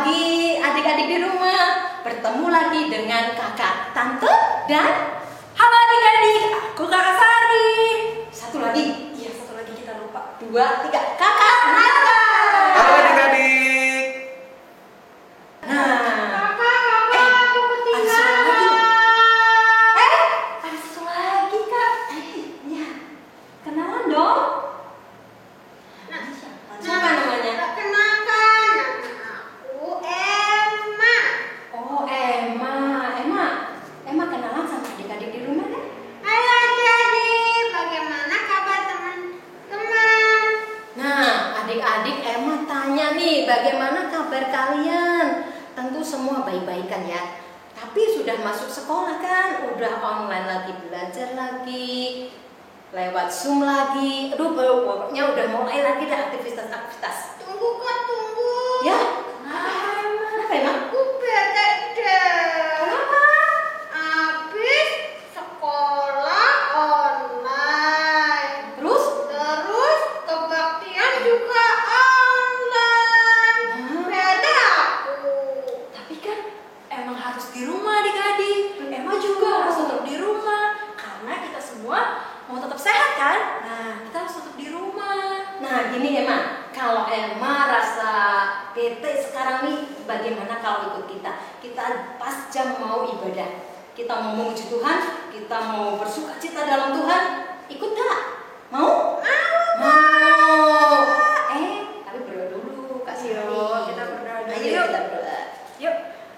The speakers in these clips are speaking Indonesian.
pagi adik-adik di rumah. Bertemu lagi dengan kakak, tante, dan halo adik-adik, aku Kakak Sari. satu lagi. Iya, satu lagi kita lupa. 2, 3, kakak Nata. Halo adik-adik. Nah, Aku ketinggalan. ada satu lagi kak. Ya, kenalan dong. Siapa namanya? Kenalkan, nama aku Emma. Oh, Emma kenalan sama adik-adik di rumah deh. Halo adik-adik, bagaimana kabar teman-teman? Nah, adik-adik Emma tanya nih, bagaimana kabar kalian? Tentu semua baik-baikan ya. Tapi sudah masuk sekolah kan? Udah online lagi, belajar lagi, lewat Zoom lagi. Aduh, pokoknya udah mulai lagi deh aktivitas-aktivitas. Tunggu kak, tunggu. Ya? Kenapa emang? Aku bete deh. Kenapa? Habis sekolah online. Terus? Terus kebaktian juga online. Beda aku. Tapi kan emang harus di rumah adik-adik. Emma juga harus tetap di rumah karena kita semua mau tetap sehat kan. Nah, kita harus tetap di rumah. Nah, gini Emma, kalau Emma rasa bete sekarang nih, bagaimana kalau ikut kita? Kita pas jam mau ibadah, kita mau memuji Tuhan, kita mau bersuka cita dalam Tuhan, ikut gak? Mau? Mau. Tapi berdoa dulu, Kak Sari. Yuk, kita berdoa dulu. Ayo Yuk. kita berdoa. Yuk,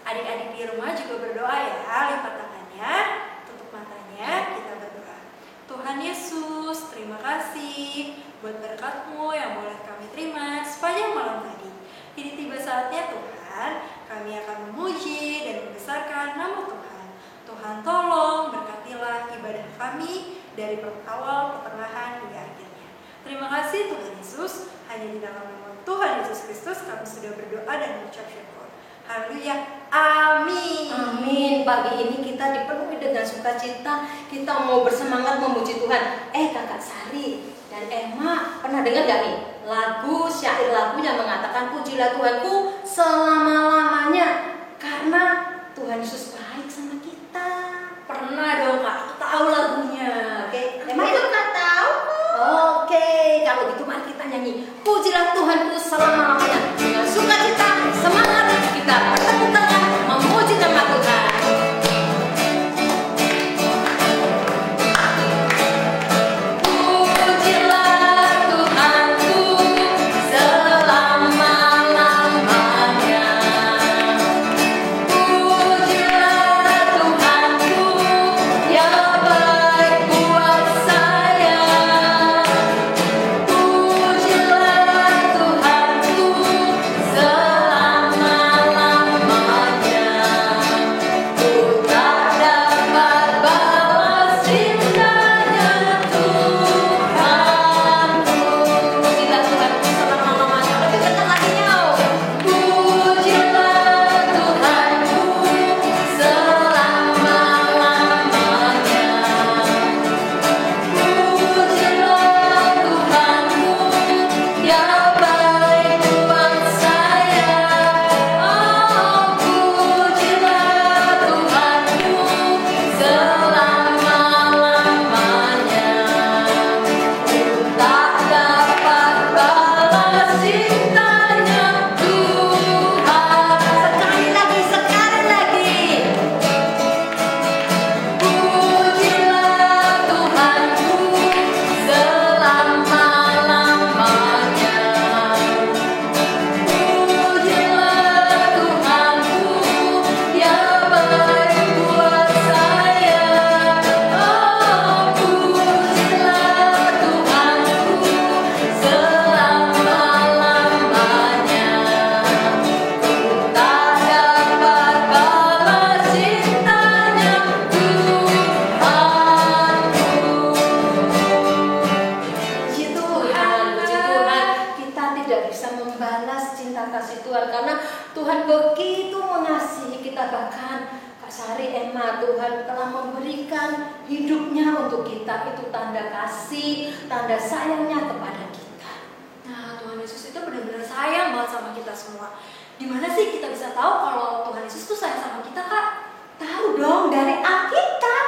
adik-adik di rumah juga berdoa ya. Lipat tangannya, tutup matanya, kita berdoa. Tuhan Yesus, terima kasih buat berkat-Mu yang boleh kami terima sepanjang malam tadi. Kini tiba saatnya Tuhan, kami akan memuji dan membesarkan nama Tuhan. Tuhan tolong berkatilah ibadah kami dari awal, pertengahan, hingga akhirnya. Terima kasih Tuhan Yesus, hanya di dalam nama Tuhan Yesus Kristus kami sudah berdoa dan mengucap syukur. Haleluya, amin. Amin. Pagi ini kita dipenuhi dengan sukacita. Kita mau bersemangat memuji Tuhan. Kakak Sari dan Emma pernah dengar gak nih lagu, syair lagunya mengatakan pujilah Tuhanku selama-lamanya karena Tuhan Yesus baik sama kita. Pernah dong kak, aku tahu lagunya. Oke, Emma Itu itu. nggak tahu. Oke, kalau gitu mari kita nyanyi pujilah Tuhanku selama-lamanya dengan sukacita, semangat kita bertepuk tangan memuji nama Tuhan. Pujilah Tuhanku selama-lamanya. Pujilah Tuhanku yang baik buat saya. Pujilah Tuhanku selama-lamanya. Ku tak dapat balas cintanya Tuhanku. Pujilah Tuhanku selama-lamanya. Lebih dekat lagi nyau. Pujilah Tuhanku selama-lamanya. Pujilah Tuhanku yang baik buat saya. Oh, pujilah Tuhanku selama-lamanya. Ku tak dapat balas cintanya Tuhan. Sekali lagi. Pujilah Tuhanku selama-lamanya. Pujilah Tuhanku yang baik buat saya. Oh, pujilah Tuhanku selama-lamanya. Ku tak dapat balas cintanya Puji Tuhan, puji Tuhan. Kita tidak bisa membalas cinta kasih Tuhan karena Tuhan begitu mengasihi kita. Bahkan Kak Sari, Emma, Tuhan telah memberikan hidupnya untuk kita. Itu tanda kasih, tanda sayangnya kepada kita. Nah, Tuhan Yesus itu benar-benar sayang banget sama kita semua. Dimana sih kita bisa tahu kalau Tuhan Yesus tuh sayang sama kita, Kak? Tahu dong dari Alkitab.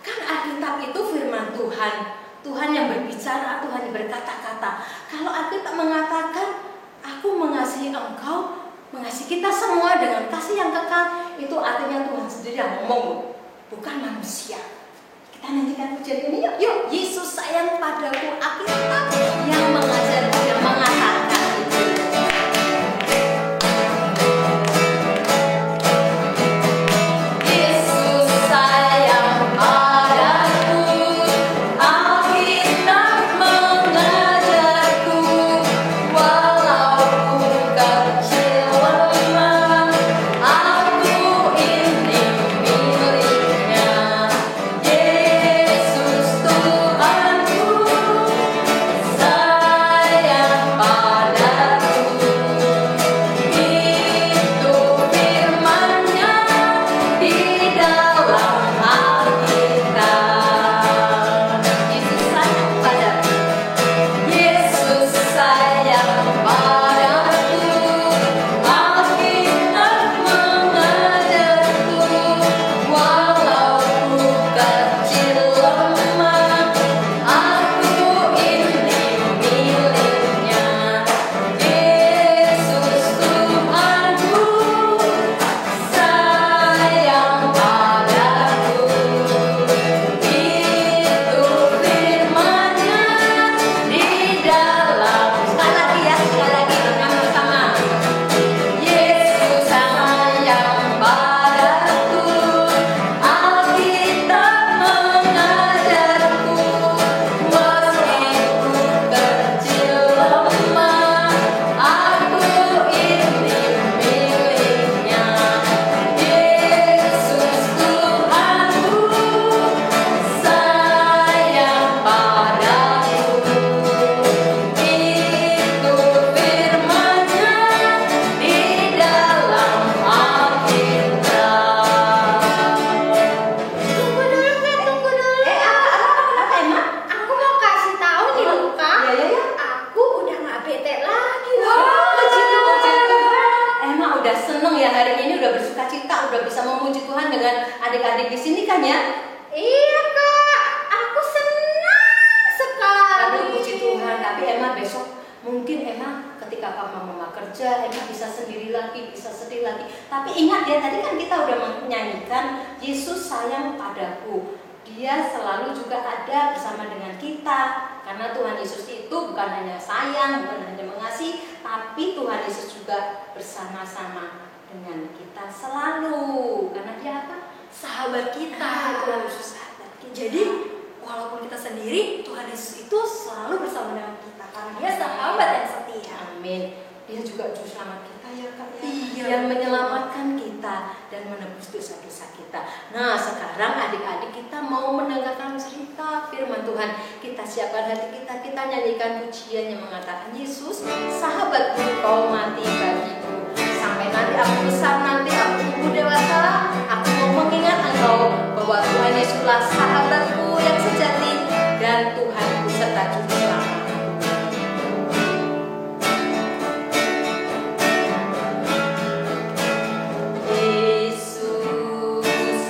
Kan Alkitab itu firman Tuhan. Tuhan yang berbicara, Tuhan yang berkata-kata. Kalau Alkitab mengatakan, aku mengasihi engkau, mengasihi kita semua dengan kasih yang kekal, itu artinya Tuhan sendiri yang ngomong, bukan manusia. Kita nantikan pujian ini yuk. Yuk, Yesus sayang padaku, Alkitab yang mengajar, yang mengatakan itu. Yesus sayang padaku, Alkitab mengajarku, walau ku kecil lemah, aku ini miliknya. Yesus Tuhanku sayang padaku. Itu firman-Nya di dalam Alkitab. Yesus sayang padaku. Yesus sayang padaku. Alkitab mengajarku, walau ku kecil lemah, aku ini miliknya. Yesus Tuhanku sayang padaku. Itu firman-Nya di dalam. Sekali lagi ya, sekali lagi dengan bersama. Yesus sayang padaku, Alkitab mengajarku, meski ku kecil lemah, aku ini miliknya. Yesus Tuhanku sayang padaku. Itu firman-Nya di dalam Alkitab. Tunggu dulu, Kak, tunggu dulu. Apa emang? Aku mau kasih tahu nih, Luka. Ya. Aku udah nggak bete lagi loh. Wah, puji Tuhan. Emang udah seneng ya hari ini, udah bersuka cita, udah bisa memuji Tuhan dengan adik-adik di sini kan ya? Iya, Kak. Aku senang sekali. Aduh, puji Tuhan. Tapi emang besok mungkin emang ketika mama kerja, emang bisa sendiri lagi, bisa sedih lagi. Tapi ingat ya, tadi kan kita udah menyanyikan Yesus sayang padaku. Dia selalu juga ada bersama dengan kita. Karena Tuhan Yesus itu bukan hanya sayang, bukan hanya mengasihi, tapi Tuhan Yesus juga bersama-sama dengan kita selalu. Karena dia apa? Sahabat kita, Tuhan Yesus sahabat kita. Jadi walaupun kita sendiri, Tuhan Yesus itu selalu bersama dengan kita karena Dia sahabat yang setia. Amin. Dia juga juru selamat kita ya Kak ya. Iya. Yang menyelamatkan kita dan menebus dosa-dosa kita. Nah sekarang adik-adik kita mau mendengarkan cerita firman Tuhan. Kita siapkan hati kita, kita nyanyikan pujian yang mengatakan Yesus sahabatku, kau mati bagiku. Sampai nanti aku besar, nanti aku tumbuh dewasa, aku mau mengingat engkau bahwa Tuhan Yesuslah sahabatku yang sejati dan Tuhanku serta juru selamat. Yesus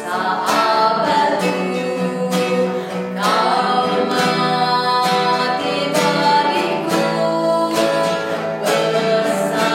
sahabatku, kau mati bagiku, bersama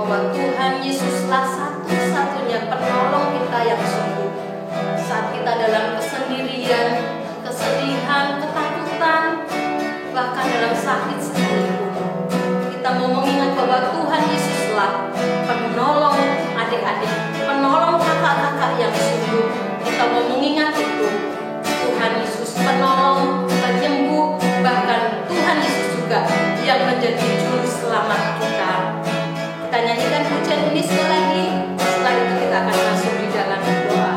bahwa Tuhan Yesuslah satu-satunya penolong kita yang sungguh. Saat kita dalam kesendirian, kesedihan, ketakutan, bahkan dalam sakit sekalipun, kita mau mengingat bahwa Tuhan Yesuslah penolong adik-adik, penolong kakak-kakak yang sungguh. Kita mau mengingat itu. Tuhan Yesus penolong, penyembuh, bahkan Tuhan Yesus juga yang menjadi juru selamat kita. Kita nyanyikan pujian ini sekali lagi. Setelah itu kita akan masuk di dalam doa.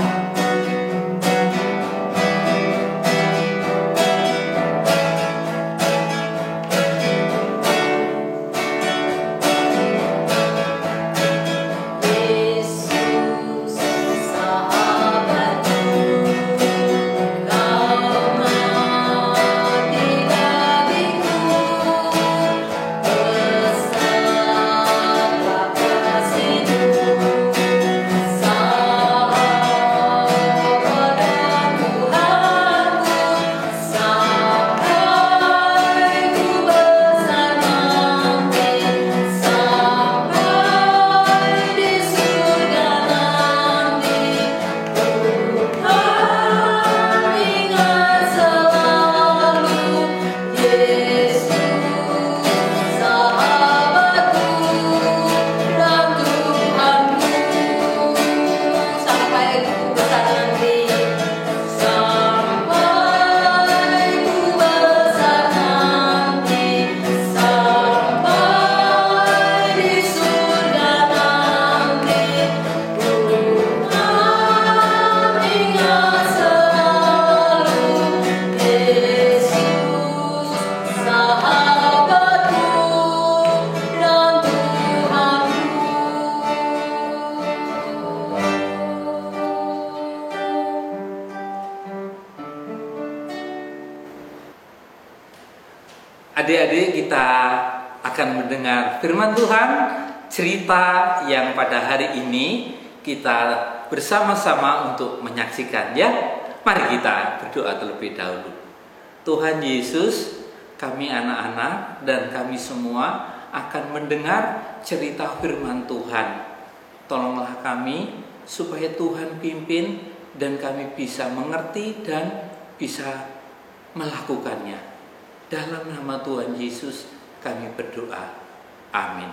Adik-adik, kita akan mendengar firman Tuhan, cerita yang pada hari ini kita bersama-sama untuk menyaksikan ya. Mari kita berdoa terlebih dahulu. Tuhan Yesus, kami anak-anak dan kami semua akan mendengar cerita firman Tuhan. Tolonglah kami supaya Tuhan pimpin dan kami bisa mengerti dan bisa melakukannya. Dalam nama Tuhan Yesus kami berdoa. Amin.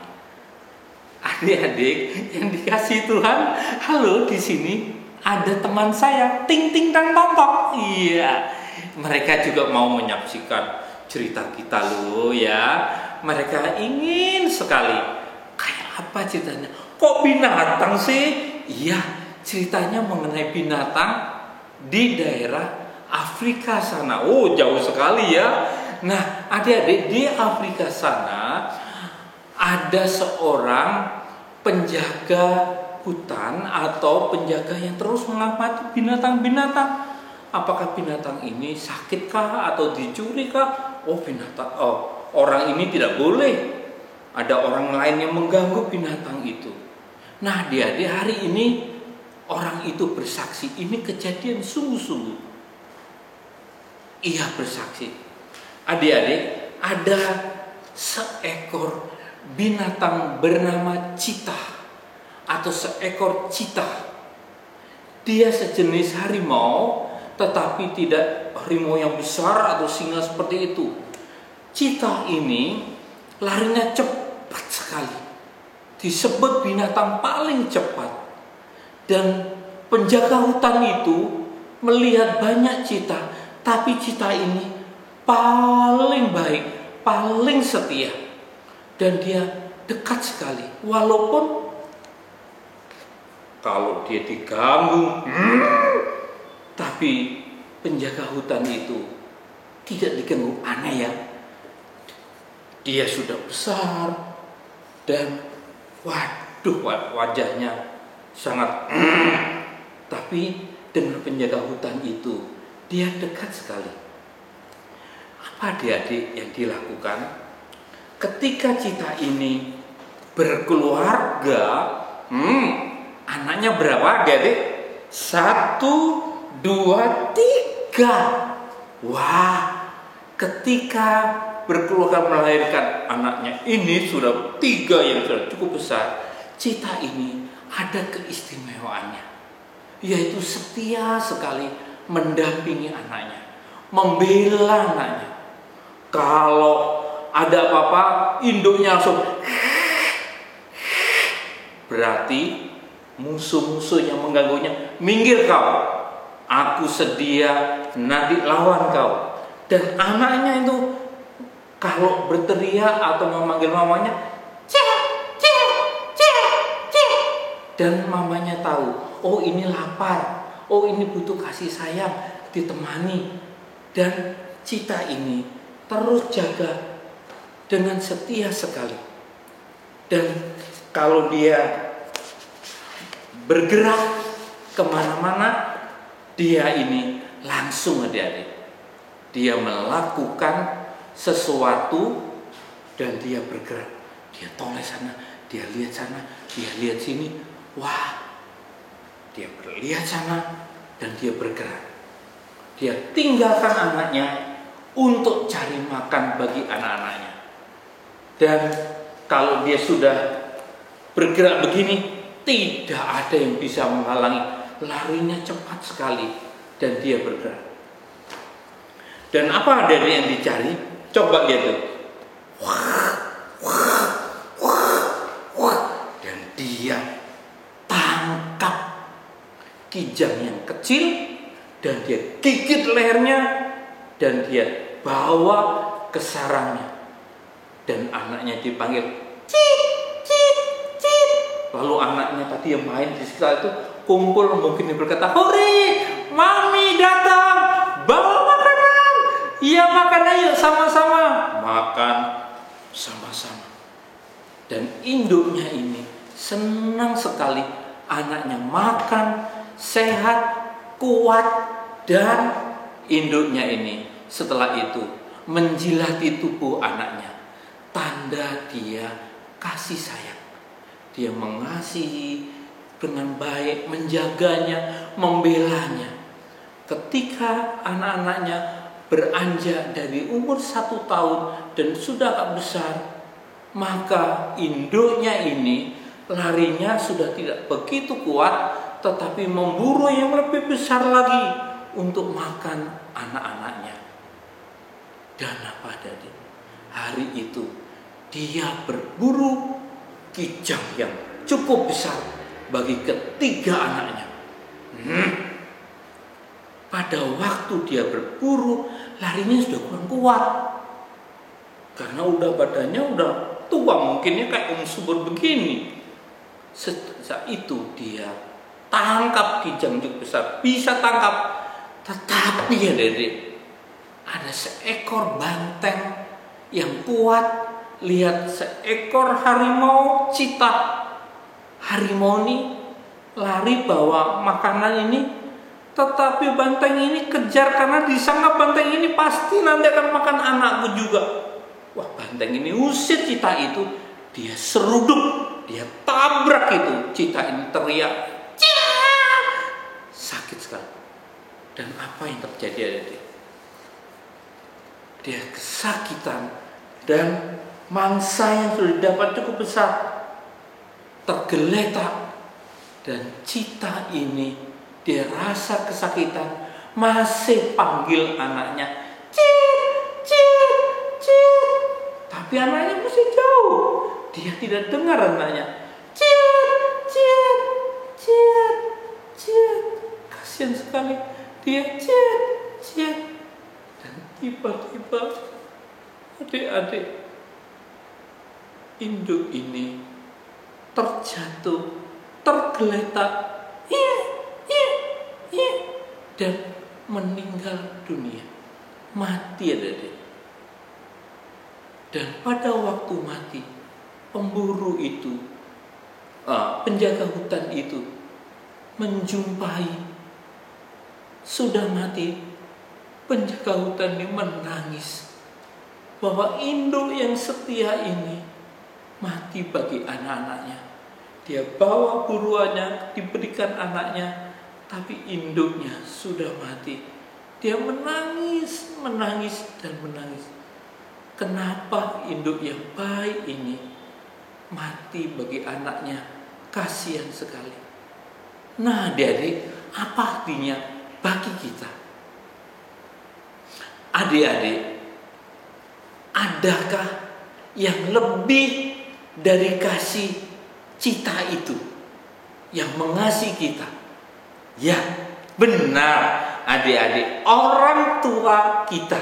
Adik-adik yang dikasihi Tuhan, halo, di sini ada teman saya, Ting Ting dan Tontok. Iya, mereka juga mau menyaksikan cerita kita loh ya. Mereka ingin sekali. Kayak apa ceritanya? Kok binatang sih? Iya, ceritanya mengenai binatang di daerah Afrika sana. Oh, jauh sekali ya. Nah, adik-adik, di Afrika sana ada seorang penjaga hutan atau penjaga yang terus mengamati binatang-binatang. Apakah binatang ini sakitkah atau dicurikah? Orang ini tidak boleh. Ada orang lain yang mengganggu binatang itu. Nah, adik-adik, hari ini orang itu bersaksi. Ini kejadian sungguh-sungguh. Ia bersaksi. Adik-adik, ada seekor binatang bernama citah atau seekor citah. Dia sejenis harimau, tetapi tidak harimau yang besar atau singa seperti itu. Citah ini larinya cepat sekali. Disebut binatang paling cepat. Dan penjaga hutan itu melihat banyak citah, tapi citah ini paling baik, paling setia, dan dia dekat sekali. Walaupun kalau dia diganggu, tapi penjaga hutan itu tidak diganggu. Aneh ya, dia sudah besar dan waduh, wajahnya sangat tapi dengan penjaga hutan itu dia dekat sekali. Apa adik-adik yang dilakukan ketika citah ini berkeluarga? Anaknya berapa adik? 1, 2, 3. Wah, ketika berkeluarga melahirkan anaknya ini sudah 3 yang sudah cukup besar. Cita ini ada keistimewaannya, yaitu setia sekali mendampingi anaknya, membela anaknya. Kalau ada apa-apa, induknya langsung, berarti musuh-musuh yang mengganggunya, minggir kau, aku sedia nanti lawan kau. Dan anaknya itu kalau berteriak atau memanggil mamanya, cek, cek, cek, cek, dan mamanya tahu, oh ini lapar, oh ini butuh kasih sayang, ditemani. Dan Cita ini terus jaga dengan setia sekali. Dan kalau dia bergerak kemana-mana, dia ini langsung adik-adik, dia melakukan sesuatu dan dia bergerak. Dia toleh sana, dia lihat sana, dia lihat sini. Wah, dia berlihat sana dan dia bergerak. Dia tinggalkan anaknya untuk cari makan bagi anak-anaknya. Dan kalau dia sudah bergerak begini, tidak ada yang bisa menghalangi. Larinya cepat sekali dan dia bergerak. Dan apa ada yang dicari? Coba gitu. Dan dia tangkap kijang yang kecil dan dia gigit lehernya dan dia bawa ke sarangnya. Dan anaknya dipanggil, cit, cit, cit. Lalu anaknya tadi yang main di sekitar itu kumpul, mungkin dia berkata, hore, mami datang, bawa makanan. Iya, makan ayo sama-sama. Makan sama-sama. Dan induknya ini senang sekali anaknya makan, sehat, kuat. Dan induknya ini setelah itu menjilati tubuh anaknya. Tanda dia kasih sayang. Dia mengasihi dengan baik, menjaganya, membelanya. Ketika anak-anaknya beranjak dari umur 1 tahun dan sudah agak besar, maka induknya ini larinya sudah tidak begitu kuat, tetapi memburu yang lebih besar lagi untuk makan anak-anaknya. Dan apa tadi? Hari itu dia berburu kijang yang cukup besar bagi ketiga anaknya. Pada waktu dia berburu, larinya sudah kurang kuat. Karena udah badannya udah tua, mungkinnya kayak subur begini. Saat itu dia tangkap kijang cukup besar, bisa tangkap. Tetapi ya Dede, ada seekor banteng yang kuat. Lihat seekor harimau Cita. Harimau ini lari bawa makanan ini, tetapi banteng ini kejar karena disangka banteng ini pasti nanti akan makan anakku juga. Wah, banteng ini usir Cita itu, dia seruduk, dia tabrak itu. Cita ini teriak, Cita! Sakit sekali. Dan apa yang terjadi adik? Dia kesakitan dan mangsa yang sudah dapat cukup besar tergeletak. Dan Cita ini dia rasa kesakitan, masih panggil anaknya, Cit, Cit, Cit. Tapi anaknya masih jauh, dia tidak dengar anaknya, Cit, Cit, Cit, Cit. Kasihan sekali, dia Cit, Cit. Dan tiba-tiba adik-adik, induk ini terjatuh, tergeletak, dan meninggal dunia, mati adik-adik. Dan pada waktu mati, pemburu itu, penjaga hutan itu menjumpai sudah mati. Penjaga hutan ini menangis bahwa induk yang setia ini mati bagi anak-anaknya. Dia bawa buruannya, diberikan anaknya, tapi induknya sudah mati. Dia menangis, menangis, dan menangis. Kenapa induk yang baik ini mati bagi anaknya Kasihan sekali. Nah, adik-adik, apa artinya bagi kita? Adik-adik, adakah yang lebih dari kasih cita itu yang mengasihi kita? Ya, benar adik-adik, orang tua kita,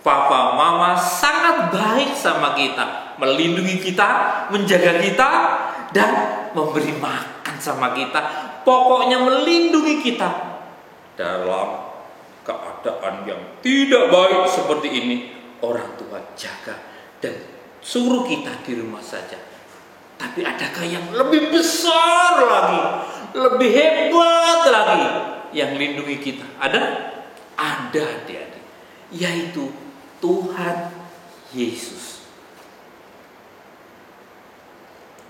papa mama sangat baik sama kita, melindungi kita, menjaga kita, dan memberi makan sama kita. Pokoknya melindungi kita dalam keadaan yang tidak baik seperti ini. Orang tua jaga dan suruh kita di rumah saja. Tapi adakah yang lebih besar lagi, lebih hebat lagi yang lindungi kita? Ada? Ada, adik-adik. Yaitu Tuhan Yesus.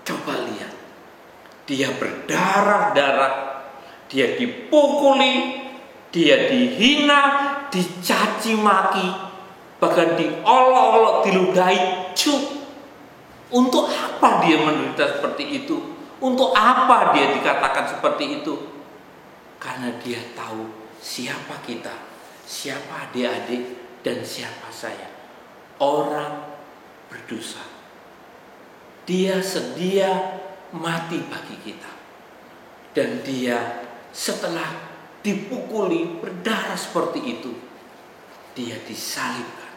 Coba lihat. Dia berdarah-darah, dia dipukuli, dia dihina, dicaci maki, bahkan diolok-olok, diludahi. Untuk apa dia menderita seperti itu? Untuk apa dia dikatakan seperti itu? Karena dia tahu siapa kita, siapa adik-adik, dan siapa saya. Orang berdosa. Dia sedia mati bagi kita. Dan dia setelah dipukuli berdarah seperti itu, dia disalibkan.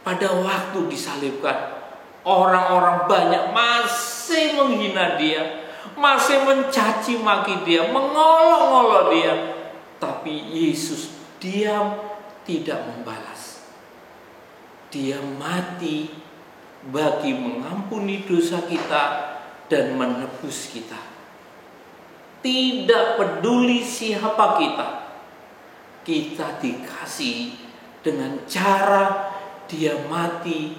Pada waktu disalibkan, orang-orang banyak masih menghina dia, masih mencaci maki dia, mengolok-olok dia. Tapi Yesus diam, tidak membalas. Dia mati bagi mengampuni dosa kita dan menebus kita. Tidak peduli siapa kita, kita dikasih dengan cara dia mati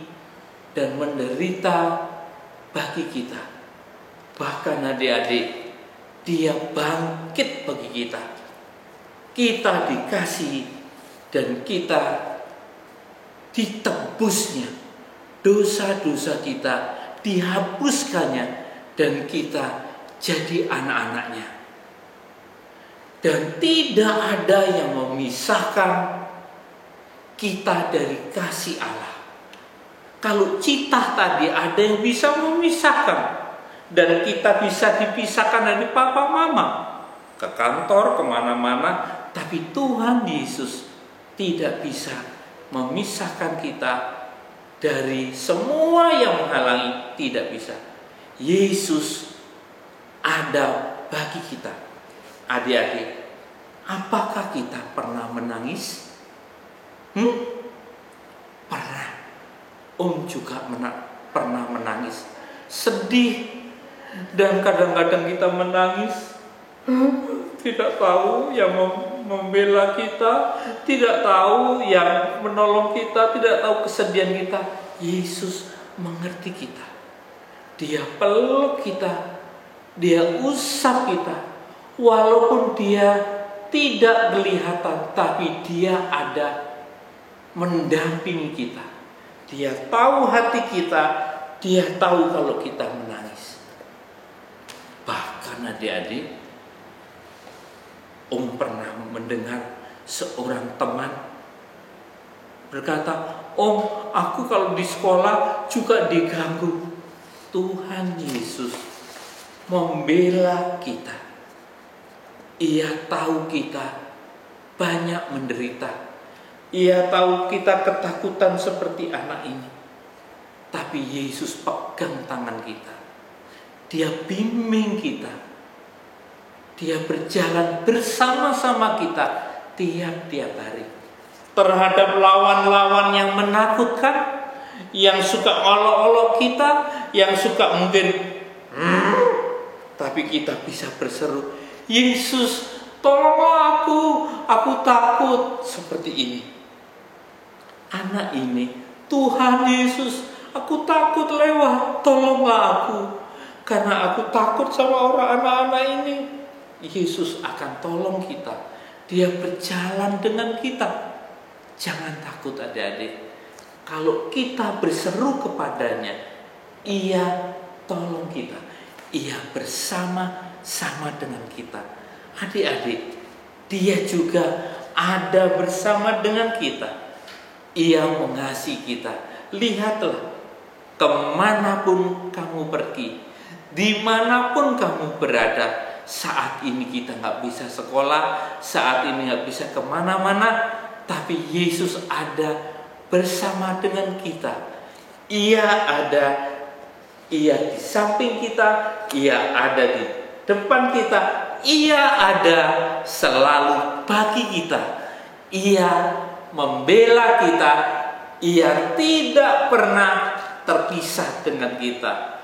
dan menderita bagi kita. Bahkan adik-adik, dia bangkit bagi kita. Kita dikasih dan kita ditebusnya. Dosa-dosa kita dihapuskannya dan kita jadi anak-anaknya. Dan tidak ada yang memisahkan kita dari kasih Allah. Kalau cita tadi ada yang bisa memisahkan, dan kita bisa dipisahkan dari papa mama, ke kantor, kemana-mana, tapi Tuhan Yesus tidak bisa memisahkan kita dari semua yang menghalangi. Tidak bisa. Yesus ada bagi kita. Adik-adik, apakah kita pernah menangis? Pernah. Om juga pernah menangis, sedih, dan kadang-kadang kita menangis, tidak tahu yang membela kita, tidak tahu yang menolong kita, tidak tahu kesedihan kita. Yesus mengerti kita. Dia peluk kita, dia usap kita, walaupun dia tidak kelihatan, tapi dia ada mendampingi kita. Dia tahu hati kita, dia tahu kalau kita menangis. Bahkan adik-adik, Om pernah mendengar seorang teman berkata, Om, aku kalau di sekolah juga diganggu. Tuhan Yesus membela kita. Ia tahu kita banyak menderita. Ia tahu kita ketakutan seperti anak ini. Tapi Yesus pegang tangan kita. Dia bimbing kita. Dia berjalan bersama-sama kita tiap-tiap hari. Terhadap lawan-lawan yang menakutkan, yang suka olok-olok kita, yang suka mungkin tapi kita bisa berseru, Yesus, tolonglah aku takut. Seperti ini. Anak ini, Tuhan Yesus, aku takut lewat, tolonglah aku. Karena aku takut sama orang anak-anak ini. Yesus akan tolong kita. Dia berjalan dengan kita. Jangan takut adik-adik. Kalau kita berseru kepadanya, Ia tolong kita. Ia bersama-sama dengan kita. Adik-adik, Dia juga ada bersama dengan kita. Ia mengasihi kita. Lihatlah, kemanapun kamu pergi, dimanapun kamu berada. Saat ini kita nggak bisa sekolah, saat ini nggak bisa kemana-mana, tapi Yesus ada bersama dengan kita. Ia di samping kita, Ia ada di depan kita, Ia ada selalu bagi kita. Ia membela kita, Ia tidak pernah terpisah dengan kita.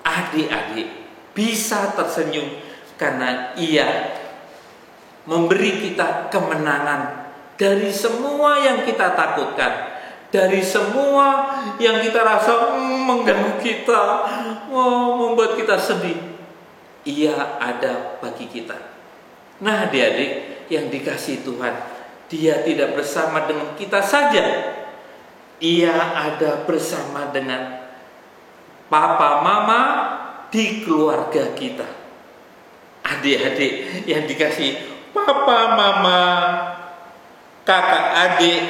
Adik-adik bisa tersenyum karena Ia memberi kita kemenangan dari semua yang kita takutkan, dari semua yang kita rasa mengganggu kita, membuat kita sedih. Ia ada bagi kita. Nah, adik-adik yang dikasihi Tuhan, Dia tidak bersama dengan kita saja. Ia ada bersama dengan papa mama di keluarga kita. Adik-adik yang dikasihi papa mama, kakak adik,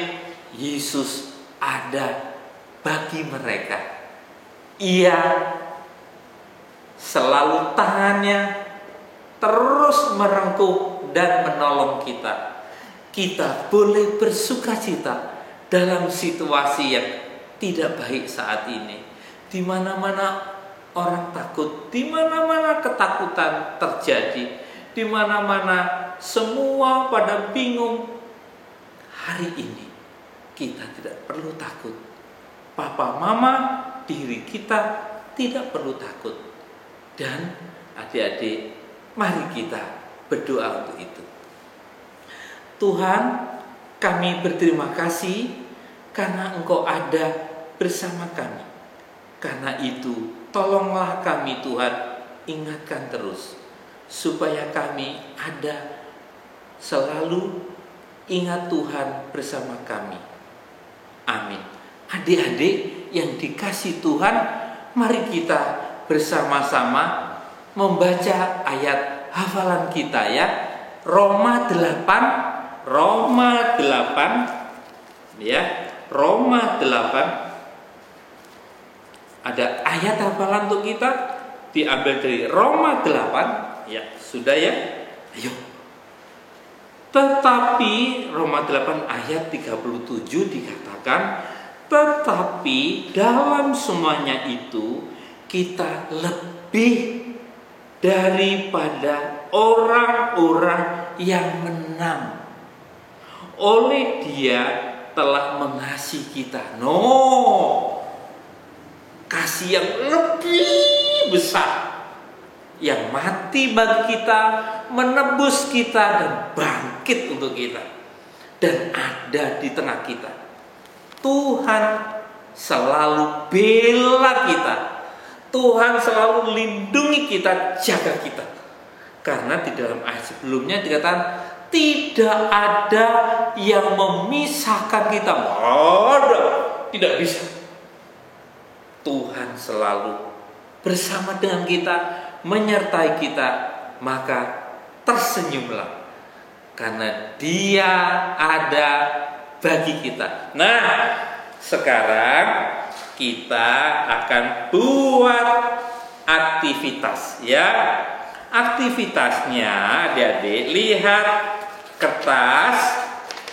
Yesus ada bagi mereka. Ia selalu tangannya terus merengkuh dan menolong kita. Kita boleh bersukacita dalam situasi yang tidak baik saat ini. Di mana-mana orang takut, di mana-mana ketakutan terjadi, di mana-mana semua pada bingung. Hari ini kita tidak perlu takut. Papa, mama, diri kita tidak perlu takut. Dan adik-adik, mari kita berdoa untuk itu. Tuhan, kami berterima kasih karena Engkau ada bersama kami. Karena itu, tolonglah kami Tuhan, ingatkan terus supaya kami ada selalu ingat Tuhan bersama kami. Amin. Adik-adik yang dikasihi Tuhan, mari kita bersama-sama membaca ayat hafalan kita ya. Roma 8 ya. Roma 8 ada ayat hafalan untuk kita, diambil dari Roma 8 ya. Sudah ya? Ayo. Tetapi Roma 8 ayat 37 dikatakan, tetapi dalam semuanya itu kita lebih daripada orang-orang yang menang oleh Dia telah mengasihi kita. Kasih yang lebih besar, yang mati bagi kita, menebus kita dan bangkit untuk kita, dan ada di tengah kita. Tuhan selalu bela kita, Tuhan selalu lindungi kita, jaga kita. Karena di dalam ayat sebelumnya dikatakan tidak ada yang memisahkan kita. Ada, tidak bisa. Tuhan selalu bersama dengan kita, menyertai kita, maka tersenyumlah karena Dia ada bagi kita. Nah, sekarang kita akan buat aktivitas ya. Aktivitasnya adik-adik lihat kertas.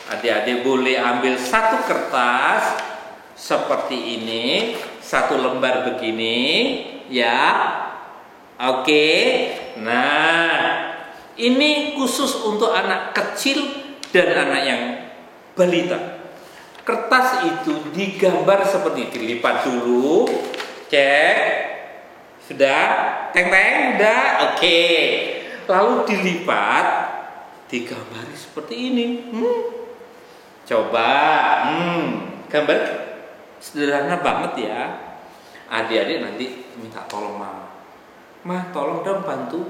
Adik-adik boleh ambil satu kertas seperti ini, satu lembar begini ya. Oke. Nah, ini khusus untuk anak kecil dan anak yang balita. Kertas itu digambar seperti dilipat dulu. Cek. Sudah? Teng-teng? Udah? Oke. Lalu dilipat, digambari seperti ini. Coba. Gambar sederhana banget ya. Adik-adik nanti minta tolong mama. Ma, tolong dong bantu.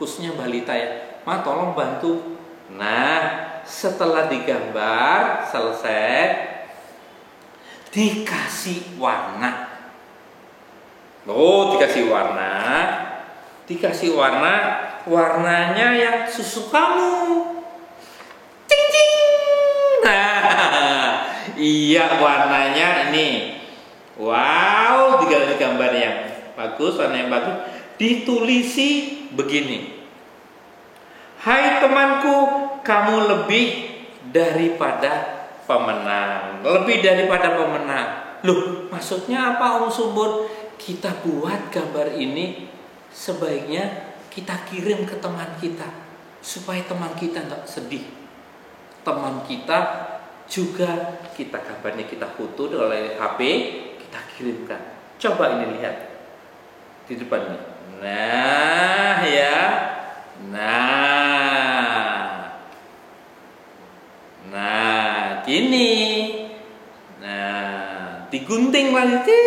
Khususnya balita ya. Ma, tolong bantu. Nah, setelah digambar selesai, dikasih warna. Dikasih warna. dikasih warnanya yang susu kamu. Cing cing. Nah, iya warnanya ini. Wow, diganti gambar yang bagus, warna yang bagus. Ditulisi begini. Hai temanku, kamu lebih daripada pemenang. Lebih daripada pemenang. Loh, maksudnya apa Om Subur? Kita buat gambar ini sebaiknya kita kirim ke teman kita supaya teman kita nggak sedih. Teman kita juga kita gambarnya kita foto oleh HP, kita kirimkan. Coba ini lihat di depannya. Nah ya, nah gini, nah digunting lagi,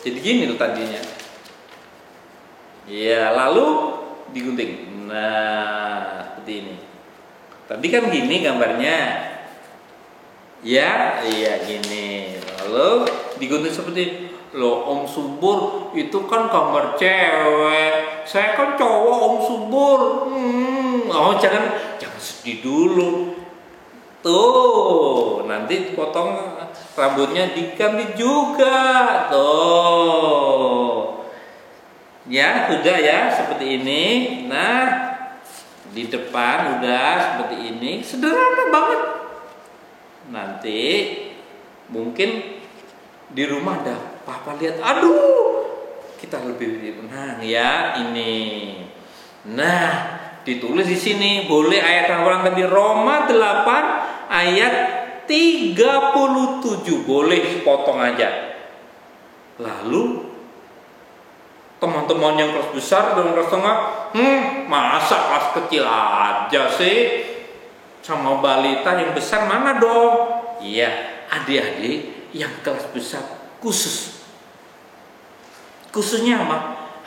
jadi gini loh tadinya. Ya lalu digunting. Nah seperti ini. Tadi kan gini gambarnya. Ya, iya gini. Lalu digunting seperti ini. Loh Om Subur itu kan gambar cewek, saya kan cowok Om Subur. Oh jangan sedih dulu. Tuh nanti potong rambutnya diganti juga. Tuh ya sudah ya seperti ini. Nah di depan udah seperti ini, sederhana banget. Nanti mungkin di rumah ada papa lihat, aduh kita lebih tenang ya ini. Nah ditulis di sini, boleh ayat Al-Quran tadi Roma 8 ayat 37, boleh potong aja. Lalu teman-teman yang kelas besar dan kelas tengah, masa kelas kecil aja sih, sama balita yang besar mana dong? Iya, adik-adik yang kelas besar khususnya apa?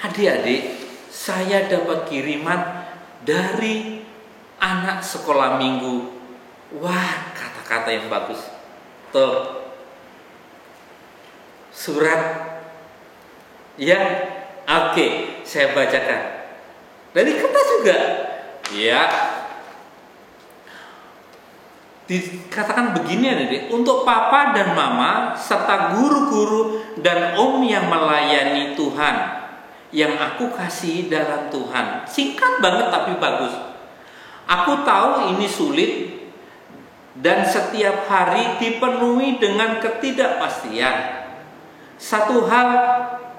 Adik-adik, saya dapat kiriman dari anak sekolah minggu. Wah, kata-kata yang bagus. Tuh surat ya. Oke, saya bacakan. Dari kertas juga. Ya. Dikatakan begini adik, untuk papa dan mama serta guru-guru dan om yang melayani Tuhan yang aku kasih dalam Tuhan. Singkat banget tapi bagus. Aku tahu ini sulit dan setiap hari dipenuhi dengan ketidakpastian. Satu hal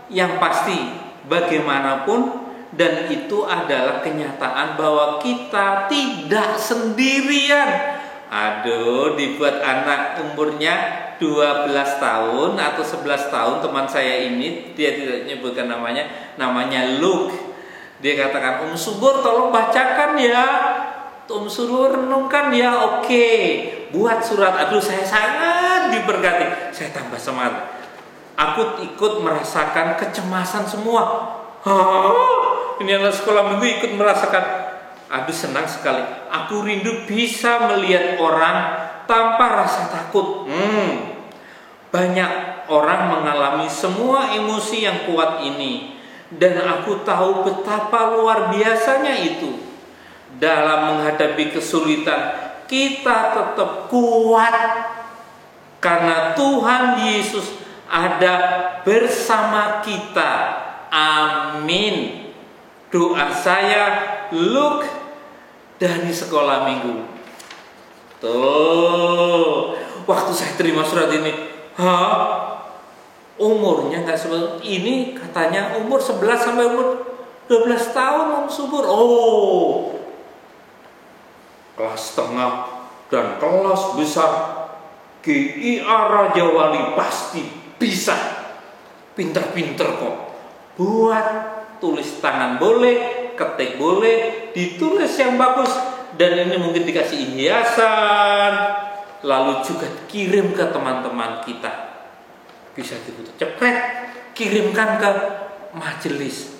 yang pasti, bagaimanapun, dan itu adalah kenyataan bahwa kita tidak sendirian. Aduh, dibuat anak umurnya 12 tahun atau 11 tahun, teman saya ini, dia tidak menyebutkan namanya Luke. Dia katakan, Om Subur tolong bacakan ya, Om Subur renungkan ya. Oke, buat surat. Aduh, saya sangat diberkati, saya tambah semangat. Aku ikut merasakan kecemasan semua. Ini anak sekolah minggu ikut merasakan. Aduh, senang sekali. Aku rindu bisa melihat orang tanpa rasa takut. Banyak orang mengalami semua emosi yang kuat ini, dan aku tahu betapa luar biasanya itu. Dalam menghadapi kesulitan, kita tetap kuat karena Tuhan Yesus ada bersama kita. Amin. Doa saya, Luke dari sekolah minggu. Tuh, waktu saya terima surat ini, umurnya nggak seperti ini, katanya umur 11 sampai umur 12 tahun Om Subur. Oh, kelas tengah dan kelas besar GIA Raja Wali pasti bisa. Pinter-pinter kok. Buat tulis tangan boleh, ketik boleh, ditulis yang bagus, dan ini mungkin dikasih hiasan, lalu juga kirim ke teman-teman kita. Bisa dibutuh cepret, kirimkan ke majelis.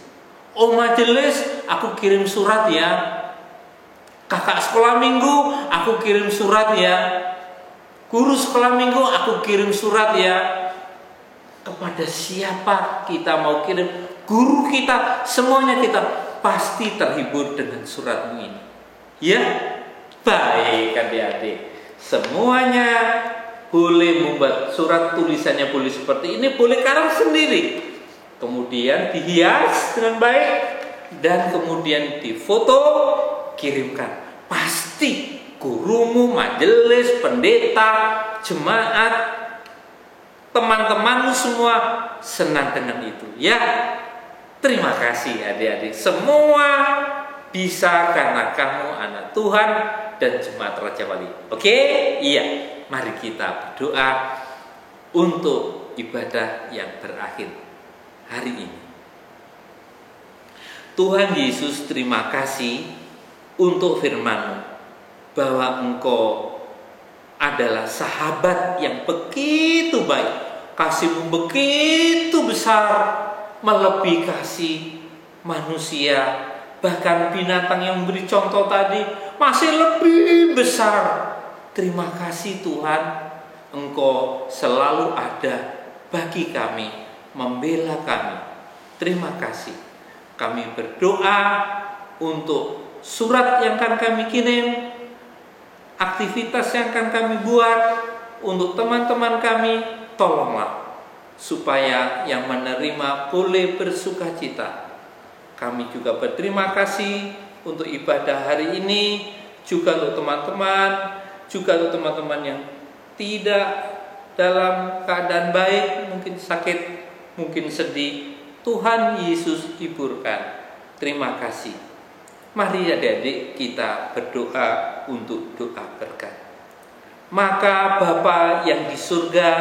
Oh majelis, aku kirim surat ya. Kakak sekolah minggu, aku kirim surat ya. Guru sekolah minggu, aku kirim surat ya. Kepada siapa kita mau kirim? Guru kita, semuanya kita pasti terhibur dengan suratmu ini. Ya, baik adik-adik. Semuanya boleh membuat surat tulisannya boleh seperti ini, boleh karang sendiri. Kemudian dihias dengan baik dan kemudian difoto, kirimkan. Pasti gurumu, majelis, pendeta, jemaat, teman-temanmu semua senang dengan itu. Ya, terima kasih adik-adik. Semua bisa karena kamu anak Tuhan dan jemaat Raja Wali. Oke? Iya. Mari kita berdoa untuk ibadah yang berakhir hari ini. Tuhan Yesus, terima kasih untuk firman-Mu bahwa Engkau adalah sahabat yang begitu baik. Kasih-Mu begitu besar, melebihi kasih manusia. Bahkan binatang yang memberi contoh tadi masih lebih besar. Terima kasih Tuhan, Engkau selalu ada bagi kami, membela kami. Terima kasih. Kami berdoa untuk surat yang akan kami kirim, aktivitas yang akan kami buat untuk teman-teman kami. Tolonglah supaya yang menerima boleh bersukacita. Kami juga berterima kasih untuk ibadah hari ini, juga untuk teman-teman, juga untuk teman-teman yang tidak dalam keadaan baik, mungkin sakit, mungkin sedih. Tuhan Yesus hiburkan. Terima kasih. Mari adik-adik kita berdoa untuk doa berkat. Maka Bapa yang di surga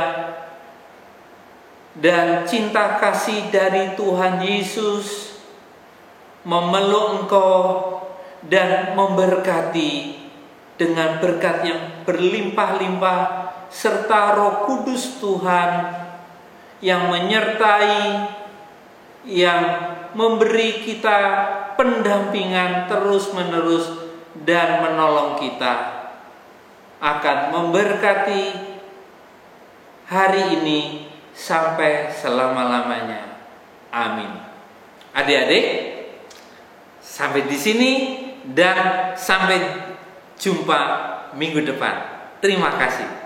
dan cinta kasih dari Tuhan Yesus memeluk Engkau dan memberkati dengan berkat yang berlimpah-limpah serta Roh Kudus Tuhan yang menyertai, yang memberi kita pendampingan terus-menerus dan menolong kita, akan memberkati hari ini sampai selama-lamanya. Amin. Adik-adik, sampai di sini dan sampai jumpa minggu depan. Terima kasih.